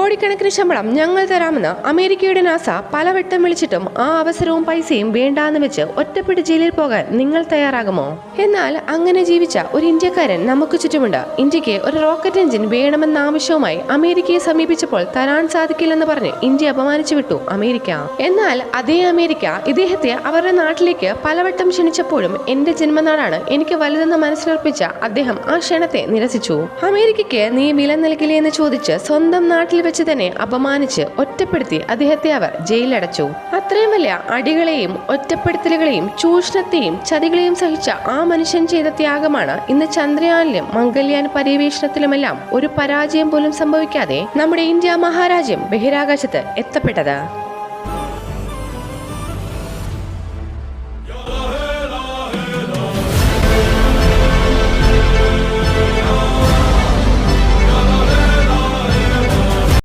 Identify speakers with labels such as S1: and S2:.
S1: കോടിക്കണക്കിന് ശമ്പളം ഞങ്ങൾ തരാമെന്ന് അമേരിക്കയുടെ നാസ പലവട്ടം വിളിച്ചിട്ടും ആ അവസരവും പൈസയും വേണ്ടാന്ന് വെച്ച് ഒറ്റപ്പെട്ട് ജയിലിൽ പോകാൻ നിങ്ങൾ തയ്യാറാകുമോ? എന്നാൽ അങ്ങനെ ജീവിച്ച ഒരു ഇന്ത്യക്കാരൻ നമുക്ക് ചുറ്റുമുണ്ട്. ഇന്ത്യക്ക് ഒരു റോക്കറ്റ് എഞ്ചിൻ വേണമെന്ന ആവശ്യവുമായി അമേരിക്കയെ സമീപിച്ചപ്പോൾ തരാൻ സാധിക്കില്ലെന്ന് പറഞ്ഞ് ഇന്ത്യ അപമാനിച്ചു വിട്ടു അമേരിക്ക. എന്നാൽ അതേ അമേരിക്ക ഇദ്ദേഹത്തെ അവരുടെ നാട്ടിലേക്ക് പലവട്ടം ക്ഷണിച്ചപ്പോഴും എന്റെ ജന്മനാടാണ് എനിക്ക് വലുതെന്ന് മനസ്സിലുറപ്പിച്ച അദ്ദേഹം ആ ക്ഷണത്തെ നിരസിച്ചു. അമേരിക്കയ്ക്ക് നീ വില നൽകില്ലേ എന്ന് ചോദിച്ച് സ്വന്തം നാട്ടിൽ വെച്ച് തന്നെ അപമാനിച്ച് ഒറ്റപ്പെടുത്തി അദ്ദേഹത്തെ അവർ ജയിലടച്ചു. അത്രയും വലിയ അടികളെയും ഒറ്റപ്പെടുത്തലുകളെയും ചൂഷണത്തെയും ചതികളെയും സഹിച്ച ആ മനുഷ്യൻ ചെയ്ത ത്യാഗമാണ് ഇന്ന് ചന്ദ്രയാനിലും മംഗൾയാൻ പര്യവേഷണത്തിലുമെല്ലാം ഒരു പരാജയം പോലും സംഭവിക്കാതെ നമ്മുടെ ഇന്ത്യ മഹാരാജ്യം ബഹിരാകാശത്ത് എത്തപ്പെട്ടത്.